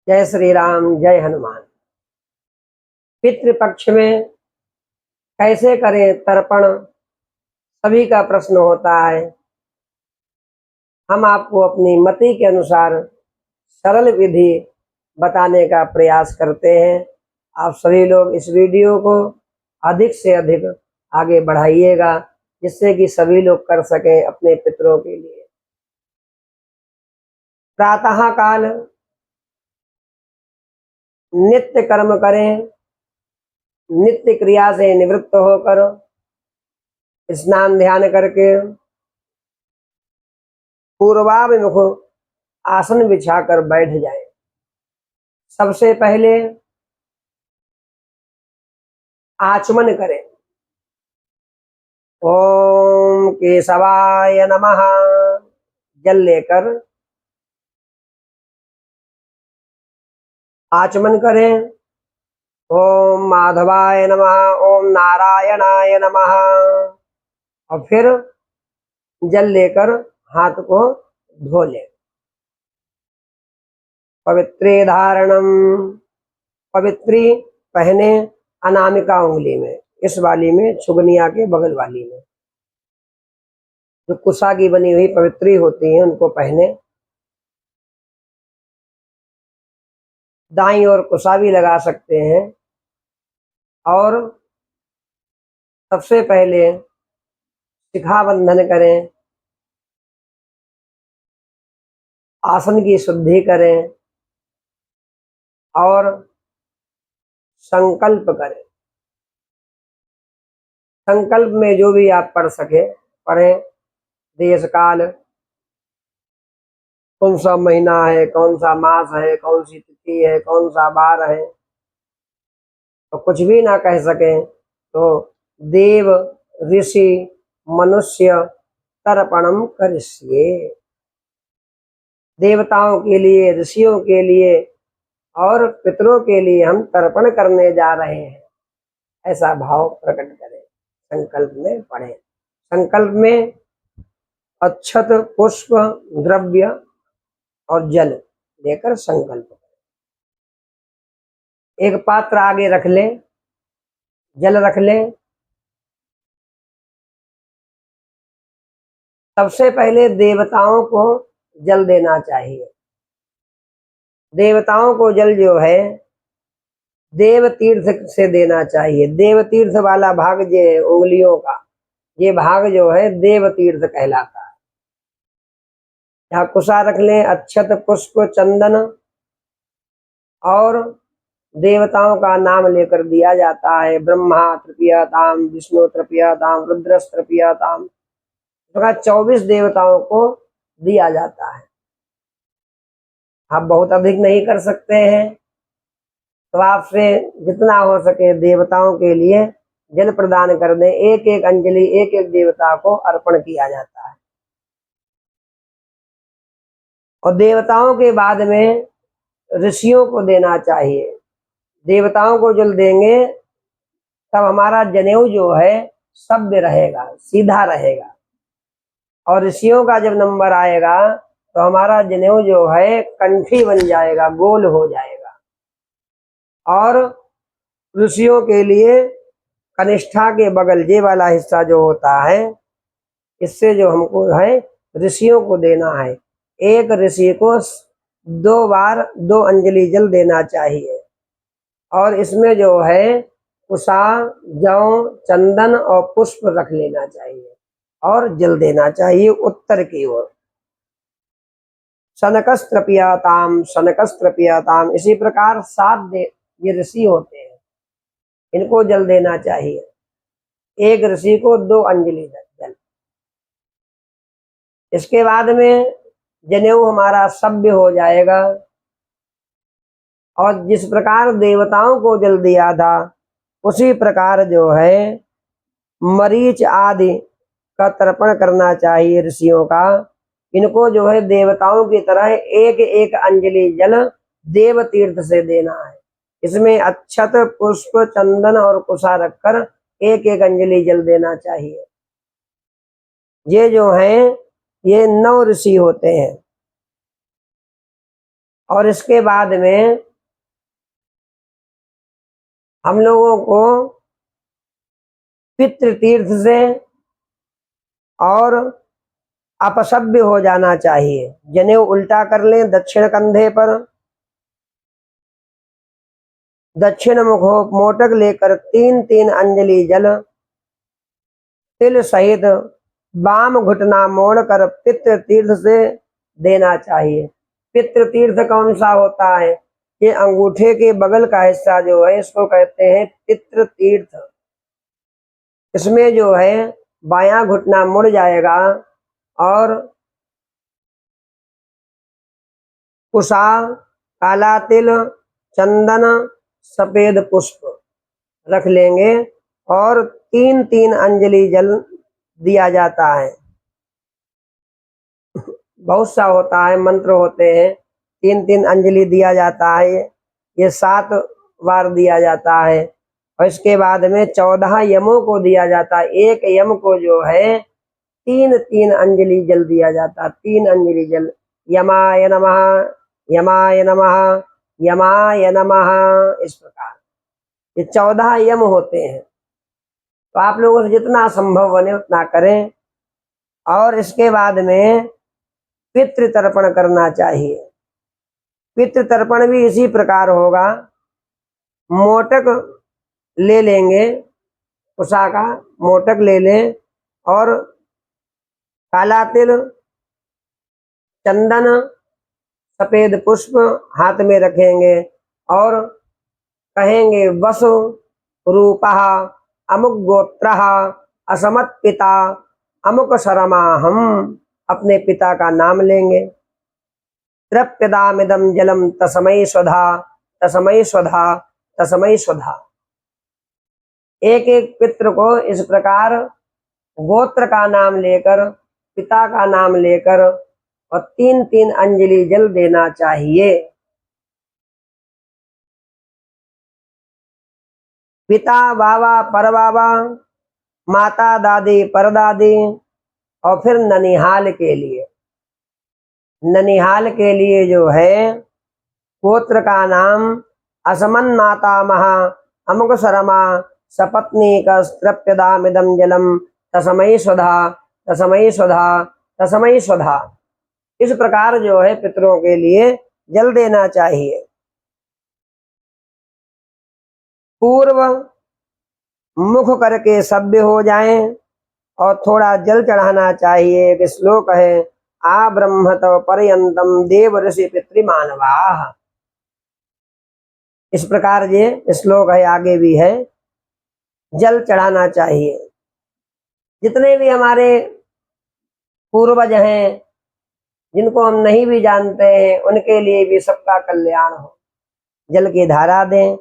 जय श्री राम, जय हनुमान। पितृपक्ष में कैसे करें तर्पण, सभी का प्रश्न होता है। हम आपको अपनी मति के अनुसार सरल विधि बताने का प्रयास करते हैं। आप सभी लोग इस वीडियो को अधिक से अधिक आगे बढ़ाइएगा, जिससे कि सभी लोग कर सकें अपने पितरों के लिए। प्रातः काल नित्य कर्म करें, नित्य क्रिया से निवृत्त होकर स्नान ध्यान करके पूर्वाभिमुख आसन बिछाकर बैठ जाएं। सबसे पहले आचमन करें। ओम केशवाय नमः जल लेकर आचमन करें। ओम माधवाय नमः, ओम नारायणाय नमः, और फिर जल लेकर हाथ को धो लें। पवित्रे धारणम, पवित्री पहने अनामिका उंगली में, इस वाली में, छुगनिया के बगल वाली में। जो कुशा की बनी हुई पवित्री होती हैं उनको पहने। दाईं ओर कुशा भी लगा सकते हैं। और सबसे पहले शिखा बंधन करें, आसन की शुद्धि करें और संकल्प करें। संकल्प में जो भी आप पढ़ सके पढ़ें। देश काल, कौन सा महीना है, कौन सा मास है, कौन सी तिथि है, कौन सा वार है। तो कुछ भी ना कह सकें तो देव ऋषि मनुष्य तर्पणम करिष्ये। देवताओं के लिए, ऋषियों के लिए और पितरों के लिए हम तर्पण करने जा रहे हैं, ऐसा भाव प्रकट करें। संकल्प में पढ़ें। संकल्प में अक्षत, पुष्प, द्रव्य और जल लेकर संकल्प करें। एक पात्र आगे रख लें, जल रख लें। सबसे पहले देवताओं को जल देना चाहिए। देवताओं को जल जो है देव तीर्थ से देना चाहिए। देव तीर्थ वाला भाग जो है उंगलियों का, ये भाग जो है देव तीर्थ कहलाता है। यहाँ कुशा रख लें, अक्षत, पुष्प, चंदन और देवताओं का नाम लेकर दिया जाता है। ब्रह्मा तृतीयताम, विष्णु तृतीयताम, रुद्र तृतीयताम, 24 देवताओं को दिया जाता है। आप बहुत अधिक नहीं कर सकते हैं, तो आपसे जितना हो सके देवताओं के लिए जल प्रदान कर दें। एक एक अंजलि एक एक देवता को अर्पण किया जाता है। और देवताओं के बाद में ऋषियों को देना चाहिए। देवताओं को जल देंगे तब हमारा जनेऊ जो है सभ्य रहेगा, सीधा रहेगा। और ऋषियों का जब नंबर आएगा तो हमारा जनेऊ जो है कंठी बन जाएगा, गोल हो जाएगा। और ऋषियों के लिए कनिष्ठा के बगल ये वाला हिस्सा जो होता है, इससे जो हमको है ऋषियों को देना है। एक ऋषि को 2 बार 2 अंजलि जल देना चाहिए। और इसमें जो है कुशा, जौ, चंदन और पुष्प रख लेना चाहिए और जल देना चाहिए उत्तर की ओर। शनकस्त्र पियाताम, शनकस्त्र पियाताम, इसी प्रकार 7 ये ऋषि होते हैं, इनको जल देना चाहिए। एक ऋषि को 2 अंजलि जल। इसके बाद में जनेऊ हमारा सभ्य हो जाएगा। और जिस प्रकार देवताओं को जल दिया था उसी प्रकार जो है मरीच आदि का तर्पण करना चाहिए ऋषियों का। इनको जो है देवताओं की तरह एक एक अंजलि जल देव तीर्थ से देना है। इसमें अक्षत, पुष्प, चंदन और कुशा रखकर एक एक अंजलि जल देना चाहिए। ये जो हैं ये 9 ऋषि होते हैं। और इसके बाद में हम लोगों को पितृ तीर्थ से और अपसभ्य हो जाना चाहिए। जनेऊ उल्टा कर लें दक्षिण कंधे पर, दक्षिण मुखो मोटक लेकर 3-3 अंजलि जल तिल सहित वाम घुटना मोड़कर पितृ तीर्थ से देना चाहिए। पितृ तीर्थ कौन सा होता है? ये अंगूठे के बगल का हिस्सा जो है इसको कहते हैं पितृ तीर्थ। इसमें जो है बायां घुटना मुड़ जाएगा और कुशा, काला तिल, चंदन, सफेद पुष्प रख लेंगे और 3-3 अंजलि जल दिया जाता है। बहुत सा होता है, मंत्र होते हैं, 3-3 अंजलि दिया जाता है, ये 7 बार दिया जाता है। और इसके बाद में 14 यमों को दिया जाता है। एक यम को जो है 3-3 अंजलि जल दिया जाता, 3 अंजलि जल। यमाय नमः, यमाय नमः, यमाय नमः, इस प्रकार ये 14 यम होते हैं। तो आप लोगों से जितना संभव बने उतना करें। और इसके बाद में पितृ तर्पण करना चाहिए। पितृ तर्पण भी इसी प्रकार होगा। मोटक ले लेंगे, उषा का मोटक ले लें और काला तिल, चंदन, सफेद पुष्प हाथ में रखेंगे और कहेंगे वसु रूपः अमुक गोत्रः असमत पिता अमुक शर्मा। हम अपने पिता का नाम लेंगे। तृप्यदामिदं जलम तस्मै स्वधा, तस्मै स्वधा, तस्मै स्वधा। एक एक पितृ को इस प्रकार गोत्र का नाम लेकर, पिता का नाम लेकर और 3-3 अंजलि जल देना चाहिए। पिता बाबा परबाबा, माता दादी परदादी। और फिर ननिहाल के लिए, ननिहाल के लिए जो है गोत्र का नाम असमन मातामह अमुक शर्मा सपत्नी का तृप्यदामिदं जलम तस्मै स्वधा, तस्मै स्वधा, तस्मै स्वधा। इस प्रकार जो है पितरों के लिए जल देना चाहिए। पूर्व मुख करके सभ्य हो जाएं और थोड़ा जल चढ़ाना चाहिए। एक श्लोक है, आ ब्रह्मत पर्यंतम देव ऋषि पितृमानवा। इस प्रकार ये श्लोक है, आगे भी है। जल चढ़ाना चाहिए। जितने भी हमारे पूर्वज हैं जिनको हम नहीं भी जानते हैं उनके लिए भी सबका कल्याण हो, जल की धारा दें।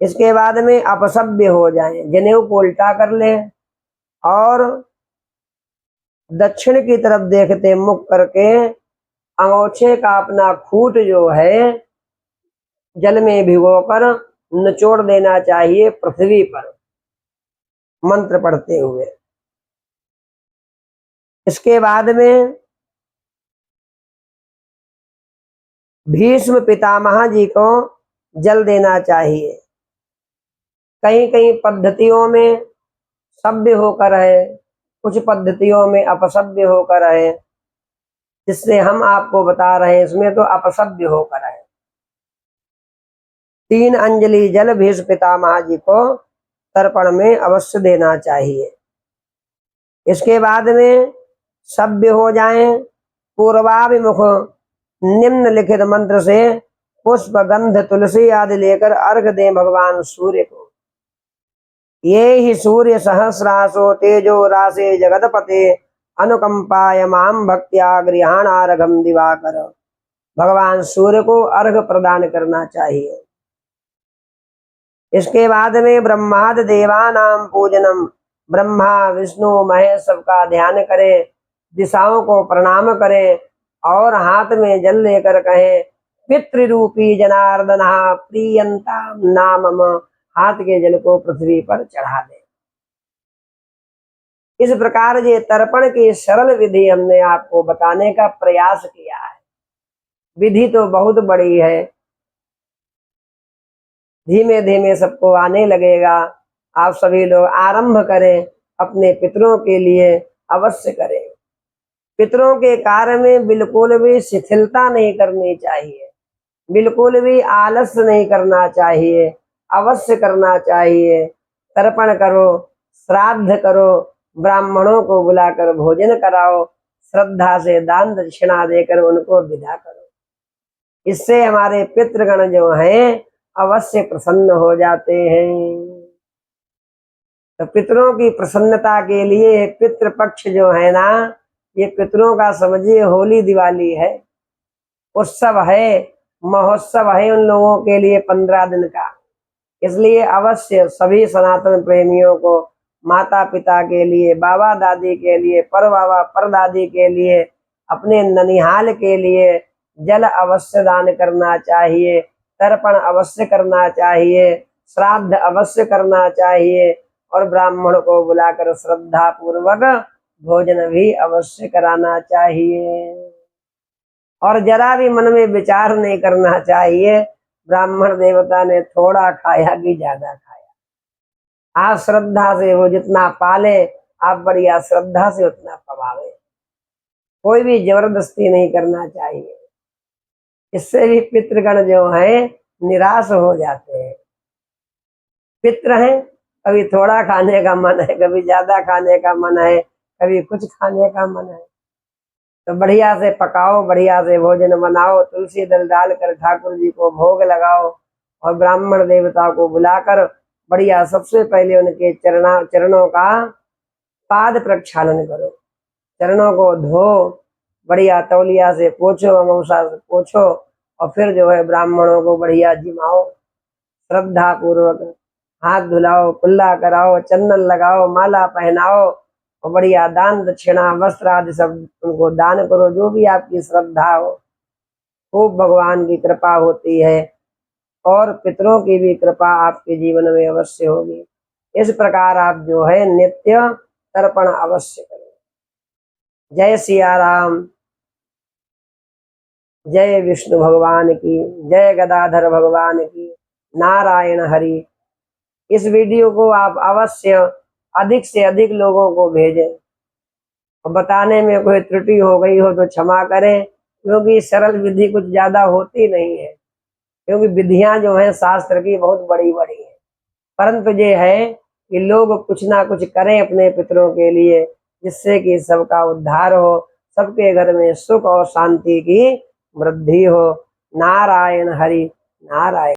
इसके बाद में अपसभ्य हो जाएं, जनेऊ को उल्टा कर लें और दक्षिण की तरफ देखते मुख करके अंगोछे का अपना खूंट जो है जल में भिगोकर निचोड़ देना चाहिए पृथ्वी पर, मंत्र पढ़ते हुए। इसके बाद में भीष्म पितामह जी को जल देना चाहिए। कहीं कहीं पद्धतियों में सभ्य होकर है, कुछ पद्धतियों में अपसभ्य होकर है, जिससे हम आपको बता रहे हैं इसमें तो अपसभ्य होकर है। 3 अंजलि जल भीष्म पितामह जी को तर्पण में अवश्य देना चाहिए। इसके बाद में सभ्य हो जाएं, पूर्वाभिमुख निम्नलिखित मंत्र से पुष्प गंध तुलसी आदि लेकर अर्घ दें भगवान सूर्य को। ये ही सूर्य सहस्रासो तेजो रासे जगतपते अनुकंपाय माम भक्त्या गृहाण अर्घम दिवाकर। भगवान सूर्य को अर्घ प्रदान करना चाहिए। इसके बाद में ब्रह्मादि देवानाम पूजनम, ब्रह्मा विष्णु महेश सबका ध्यान करें, दिशाओं को प्रणाम करें और हाथ में जल लेकर कहें पितृरूपी जनार्दन प्रियंता नामम। हाथ के जल को पृथ्वी पर चढ़ा दें। इस प्रकार ये तर्पण की सरल विधि हमने आपको बताने का प्रयास किया है। विधि तो बहुत बड़ी है, धीमे धीमे सबको आने लगेगा। आप सभी लोग आरंभ करें, अपने पितरों के लिए अवश्य करें। पितरों के कार्य में बिल्कुल भी शिथिलता नहीं करनी चाहिए, बिल्कुल भी आलस नहीं करना चाहिए, अवश्य करना चाहिए। तर्पण करो, श्राद्ध करो, ब्राह्मणों को बुलाकर भोजन कराओ, श्रद्धा से दान दक्षिणा देकर उनको विदा करो। इससे हमारे पितृगण जो हैं अवश्य प्रसन्न हो जाते हैं। तो पितरों की प्रसन्नता के लिए पितृपक्ष जो है ना, ये पितरों का समझिए होली दिवाली है, उत्सव है, महोत्सव है उन लोगों के लिए 15 दिन का। इसलिए अवश्य सभी सनातन प्रेमियों को माता पिता के लिए, बाबा दादी के लिए, पर बाबा पर दादी के लिए, अपने ननिहाल के लिए जल अवश्य दान करना चाहिए, तर्पण अवश्य करना चाहिए, श्राद्ध अवश्य करना चाहिए और ब्राह्मण को बुलाकर श्रद्धा पूर्वक भोजन भी अवश्य कराना चाहिए। और जरा भी मन में विचार नहीं करना चाहिए ब्राह्मण देवता ने थोड़ा खाया कि ज्यादा खाया। आप श्रद्धा से वो जितना पाले, आप बढ़िया श्रद्धा से उतना पवावे, कोई भी जबरदस्ती नहीं करना चाहिए। इससे भी पितृगण जो है निराश हो जाते हैं। पितृ हैं, कभी थोड़ा खाने का मन है, कभी ज्यादा खाने का मन है, कभी कुछ खाने का मन है, तो बढ़िया से पकाओ, बढ़िया से भोजन बनाओ, तुलसी दल डालकर ठाकुर जी को भोग लगाओ और ब्राह्मण देवता को बुलाकर बढ़िया सबसे पहले उनके चरणों का पाद प्रक्षालन करो, चरणों को धो, बढ़िया तौलिया से पोछो, अमौसा से पोछो और फिर जो है ब्राह्मणों को बढ़िया जिमाओ, श्रद्धा पूर्वक हाथ धुलाओ, कुल्ला कराओ, चंदन लगाओ, माला पहनाओ और बढ़िया दान दक्षिणा वस्त्र आदि सब उनको दान करो, जो भी आपकी श्रद्धा हो। खूब भगवान की कृपा होती है और पितरों की भी कृपा आपके जीवन में अवश्य होगी। इस प्रकार आप जो है नित्य तर्पण अवश्य करें। जय सिया राम, जय विष्णु भगवान की, जय गदाधर भगवान की, नारायण हरि। इस वीडियो को आप अवश्य अधिक से अधिक लोगों को भेजें और बताने में कोई त्रुटि हो गई हो तो क्षमा करें, क्योंकि सरल विधि कुछ ज्यादा होती नहीं है, क्योंकि विधियां जो हैं शास्त्र की बहुत बड़ी बड़ी हैं। परंतु ये है कि लोग कुछ ना कुछ करें अपने पितरों के लिए, जिससे कि सबका उद्धार हो, सबके घर में सुख और शांति की वृद्धि हो। नारायण हरि नारायण।